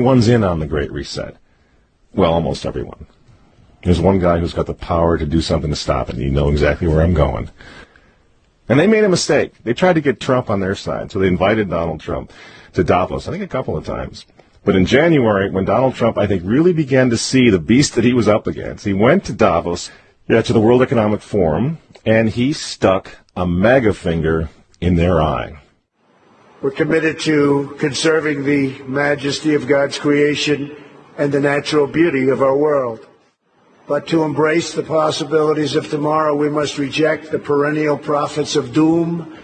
Everyone's in on the Great Reset. Well, almost everyone. There's one guy who's got the power to do something to stop it, and you know exactly where I'm going. And they made a mistake. They tried to get Trump on their side, so they invited Donald Trump to Davos, I think a couple of times. But in January, when Donald Trump, I think, really began to see the beast that he was up against, he went to Davos, to the World Economic Forum, and he stuck a mega finger in their eye. We're committed to conserving the majesty of God's creation and the natural beauty of our world. But to embrace the possibilities of tomorrow, we must reject the perennial prophets of doom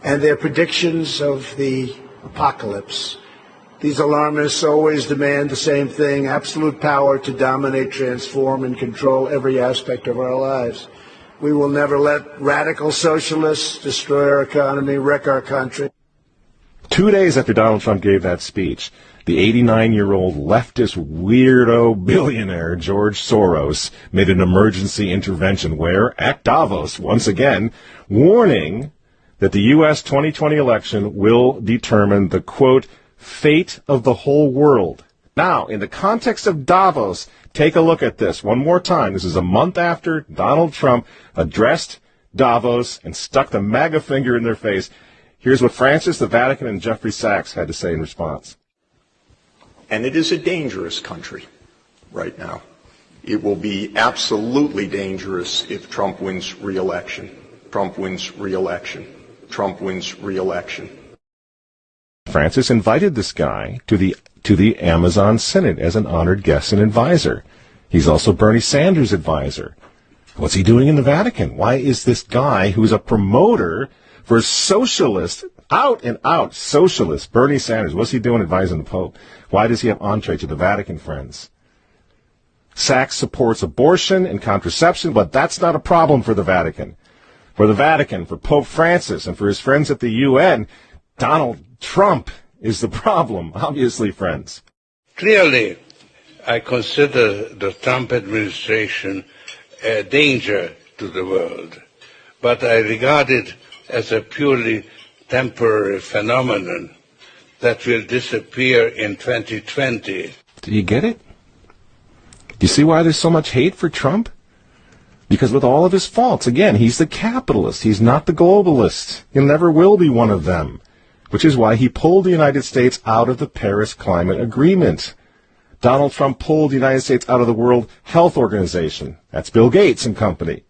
and their predictions of the apocalypse. These alarmists always demand the same thing: absolute power to dominate, transform, and control every aspect of our lives. We will never let radical socialists destroy our economy, wreck our country. 2 days after Donald Trump gave that speech, the 89-year-old leftist weirdo billionaire George Soros made an emergency intervention where, at Davos, once again, warning that the U.S. 2020 election will determine the, quote, fate of the whole world. Now, in the context of Davos, take a look at this one more time. This is a month after Donald Trump addressed Davos and stuck the MAGA finger in their face. Here's what Francis, the Vatican, and Jeffrey Sachs had to say in response. And it is a dangerous country right now. It will be absolutely dangerous if Trump wins re-election. Trump wins re-election. Trump wins re-election. Francis invited this guy to the Amazon Synod as an honored guest and advisor. He's also Bernie Sanders' advisor. What's he doing in the Vatican? Why is this guy who's a promoter for socialist, out and out socialist, Bernie Sanders, what's he doing advising the Pope? Why does he have entree to the Vatican, friends? Sachs supports abortion and contraception, but that's not a problem for the Vatican. For the Vatican, for Pope Francis, and for his friends at the UN, Donald Trump is the problem, obviously, friends. Clearly, I consider the Trump administration a danger to the world, but I regard it as a purely temporary phenomenon that will disappear in 2020. Do you get it? Do you see why there's so much hate for Trump? Because with all of his faults, again, he's the capitalist. He's not the globalist. He never will be one of them, which is why he pulled the United States out of the Paris Climate Agreement. Donald Trump pulled the United States out of the World Health Organization. That's Bill Gates and company.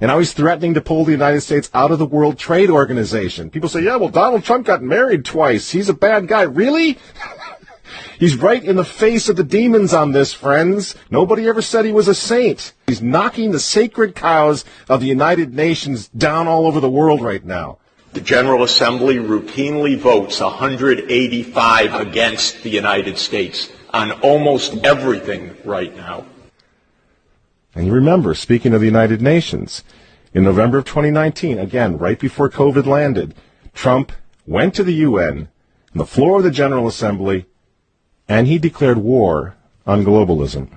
And now he's threatening to pull the United States out of the World Trade Organization. People say, yeah, well, Donald Trump got married twice. He's a bad guy. Really? He's right in the face of the demons on this, friends. Nobody ever said he was a saint. He's knocking the sacred cows of the United Nations down all over the world right now. The General Assembly routinely votes 185 against the United States on almost everything right now. And you remember, speaking of the United Nations, in November of 2019, again, right before COVID landed, Trump went to the UN, on the floor of the General Assembly, and he declared war on globalism.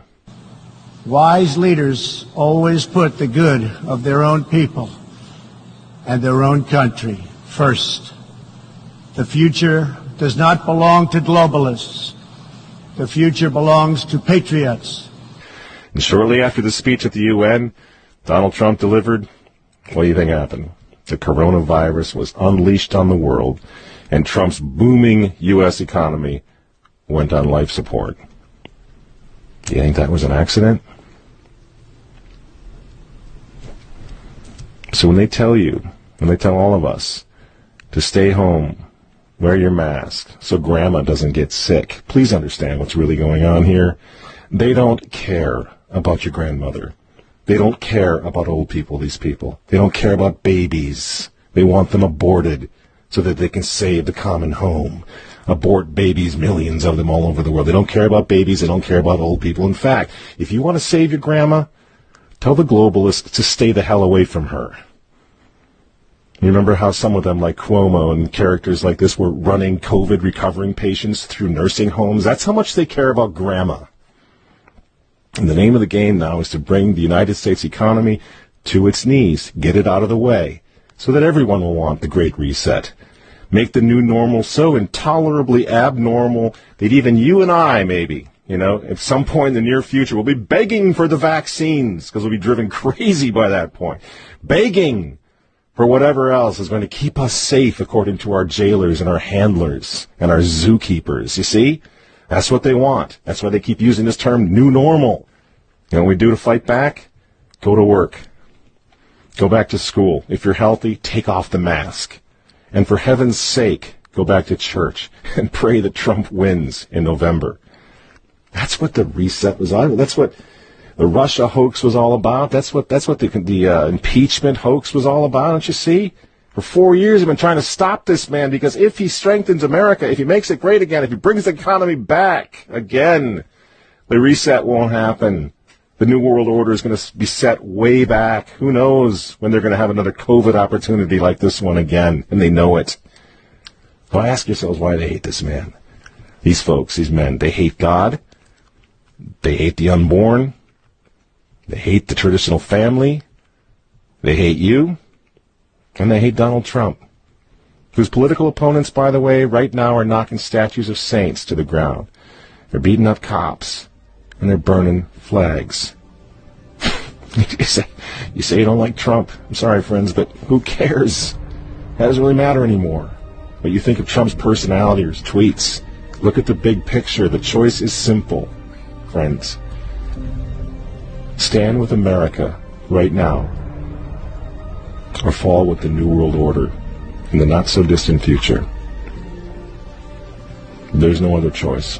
Wise leaders always put the good of their own people and their own country first. The future does not belong to globalists. The future belongs to patriots. And shortly after the speech at the UN, Donald Trump delivered, what do you think happened? The coronavirus was unleashed on the world, and Trump's booming U.S. economy went on life support. Do you think that was an accident? So when they tell all of us to stay home, wear your mask so grandma doesn't get sick, please understand what's really going on here. They don't care about your grandmother. They don't care about old people, these people. They don't care about babies. They want them aborted so that they can save the common home. Abort babies, millions of them all over the world. They don't care about babies. They don't care about old people. In fact, if you want to save your grandma, tell the globalists to stay the hell away from her. You remember how some of them, like Cuomo and characters like this, were running COVID recovering patients through nursing homes? That's how much they care about grandma. And the name of the game now is to bring the United States economy to its knees, get it out of the way, so that everyone will want the Great Reset. make the new normal so intolerably abnormal that even you and I, maybe, at some point in the near future, will be begging for the vaccines because we'll be driven crazy by that point. Begging for whatever else is going to keep us safe according to our jailers and our handlers and our zookeepers. You see? That's what they want. That's why they keep using this term, new normal. You know what we do to fight back? Go to work. Go back to school. If you're healthy, take off the mask. And for heaven's sake, go back to church and pray that Trump wins in November. That's what the reset was all about. That's what the Russia hoax was all about. That's what the impeachment hoax was all about. Don't you see? For 4 years, they've been trying to stop this man because if he strengthens America, if he makes it great again, if he brings the economy back again, the reset won't happen. The New World Order is going to be set way back. Who knows when they're going to have another COVID opportunity like this one again, and they know it. So ask yourselves why they hate this man. These folks, these men, they hate God. They hate the unborn. They hate the traditional family. They hate you. And they hate Donald Trump, whose political opponents, by the way, right now are knocking statues of saints to the ground. They're beating up cops, and they're burning flags. You say you don't like Trump. I'm sorry, friends, but who cares? That doesn't really matter anymore. But you think of Trump's personality or his tweets. Look at the big picture. The choice is simple, friends. Stand with America right now, or fall with the New World Order in the not-so-distant future. There's no other choice.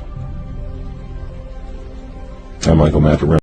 I'm Michael Matt.